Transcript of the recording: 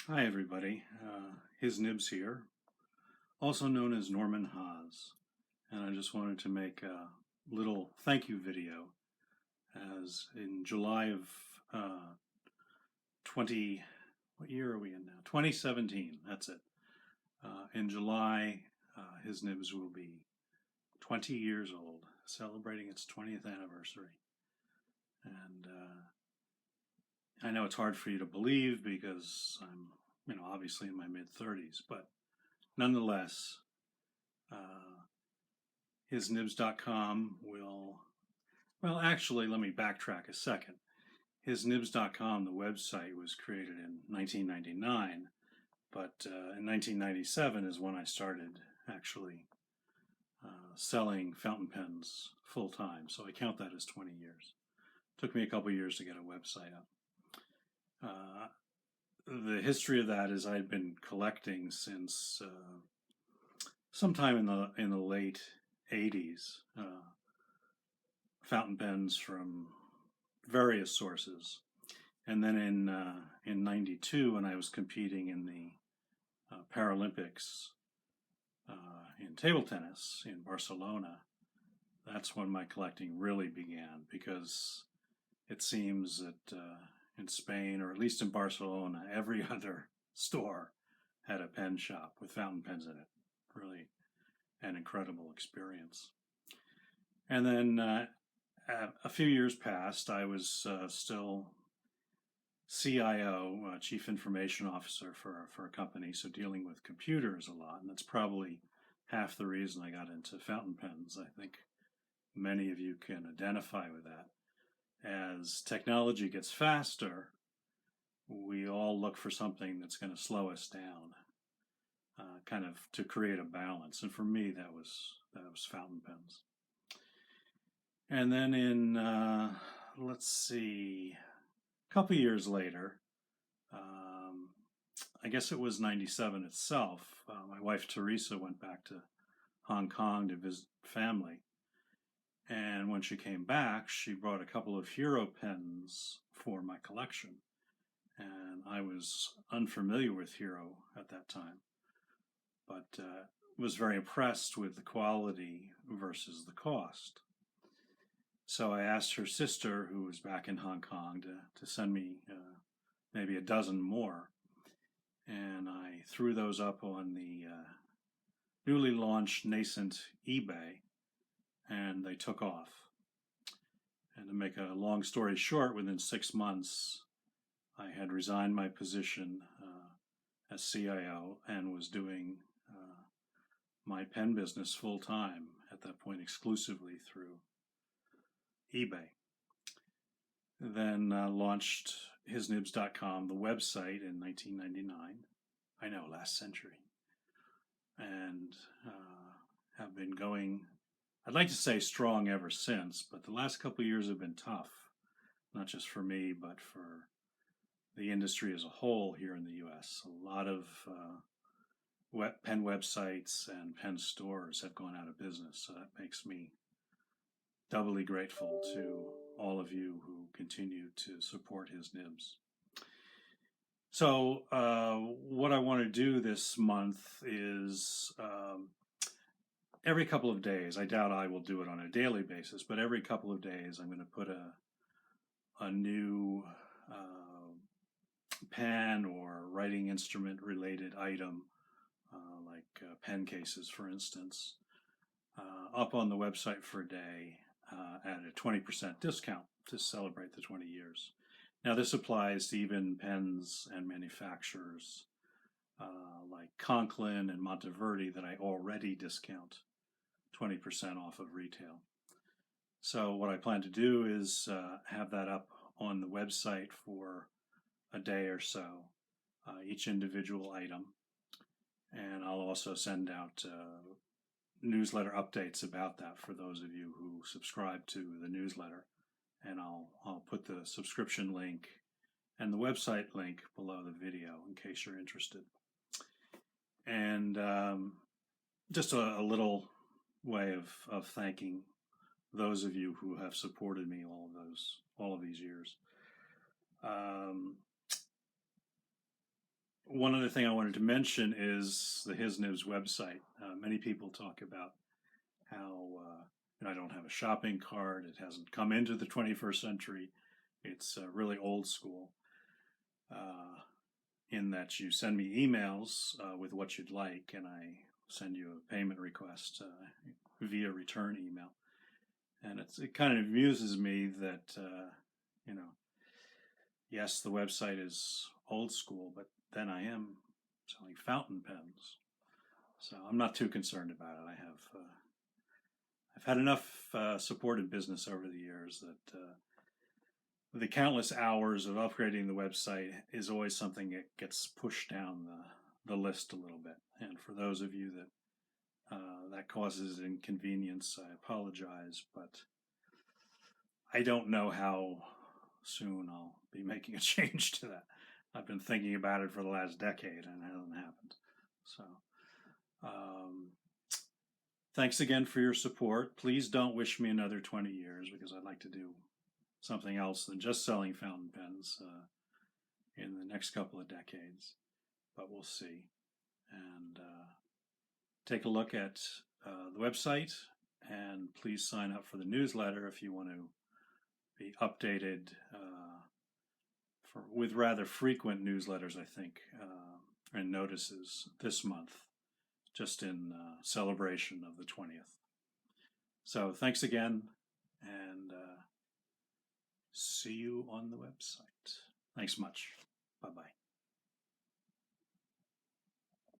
Hi, everybody. HisNibs here, also known as Norman Haas. And I just wanted to make a little thank you video as in July of uh, 20, what year are we in now? 2017, that's it. In July, HisNibs will be 20 years old, celebrating its 20th anniversary. And I know it's hard for you to believe because I'm, obviously in my mid 30s, but nonetheless, uh, HisNibs.com will, well, actually, let me backtrack a second. HisNibs.com, the website, was created in 1999, but in 1997 is when I started actually selling fountain pens full time. So I count that as 20 years. Took me a couple years to get a website up. The history of that is I'd been collecting since sometime in the late 80s. Fountain pens from various sources. And then in '92, when I was competing in the Paralympics in table tennis in Barcelona, that's when my collecting really began because it seems that in Spain, or at least in Barcelona, every other store had a pen shop with fountain pens in it. Really an incredible experience. And then a few years passed. I was still CIO, Chief Information Officer for a company, so dealing with computers a lot, and that's probably half the reason I got into fountain pens. I think many of you can identify with that. As technology gets faster, we all look for something that's going to slow us down, kind of to create a balance. And for me, that was fountain pens. And then let's see, a couple years later, I guess it was '97 itself. My wife Teresa went back to Hong Kong to visit family. And when she came back, she brought a couple of hero pens for my collection. And I was unfamiliar with hero at that time, but was very impressed with the quality versus the cost. So I asked her sister, who was back in Hong Kong, to send me maybe a dozen more. And I threw those up on the newly launched nascent eBay, and they took off. And to make a long story short, within 6 months, I had resigned my position as CIO and was doing my pen business full time at that point, exclusively through eBay. Then launched HisNibs.com, the website, in 1999. I know, last century. And have been going, I'd like to say strong ever since, but the last couple of years have been tough, not just for me, but for the industry as a whole here in the US. A lot of pen websites and pen stores have gone out of business, so that makes me doubly grateful to all of you who continue to support HisNibs. So what I want to do this month is every couple of days, I doubt I will do it on a daily basis, but every couple of days I'm going to put a new pen or writing instrument related item, like pen cases, for instance, up on the website for a day at a 20% discount to celebrate the 20 years. Now, this applies to even pens and manufacturers like Conklin and Monteverdi that I already discount 20% off of retail. So what I plan to do is have that up on the website for a day or so, each individual item. And I'll also send out newsletter updates about that for those of you who subscribe to the newsletter. And I'll put the subscription link and the website link below the video in case you're interested. And just a little way of thanking those of you who have supported me all of these years. one other thing I wanted to mention is the HisNibs website. Many people talk about how I don't have a shopping cart. It hasn't come into the 21st century. It's really old school in that you send me emails with what you'd like, and I send you a payment request via return email. And it kind of amuses me that, yes, the website is old school, but then I am selling fountain pens. So I'm not too concerned about it. I've had enough support in business over the years that the countless hours of upgrading the website is always something that gets pushed down the list a little bit. And for those of you that that causes inconvenience, I apologize, but I don't know how soon I'll be making a change to that. I've been thinking about it for the last decade and it hasn't happened. So, thanks again for your support. Please don't wish me another 20 years because I'd like to do something else than just selling fountain pens in the next couple of decades. But we'll see. And take a look at the website, and please sign up for the newsletter if you want to be updated with rather frequent newsletters, I think, and notices this month, just in celebration of the 20th. So thanks again, and see you on the website. Thanks much. Bye-bye.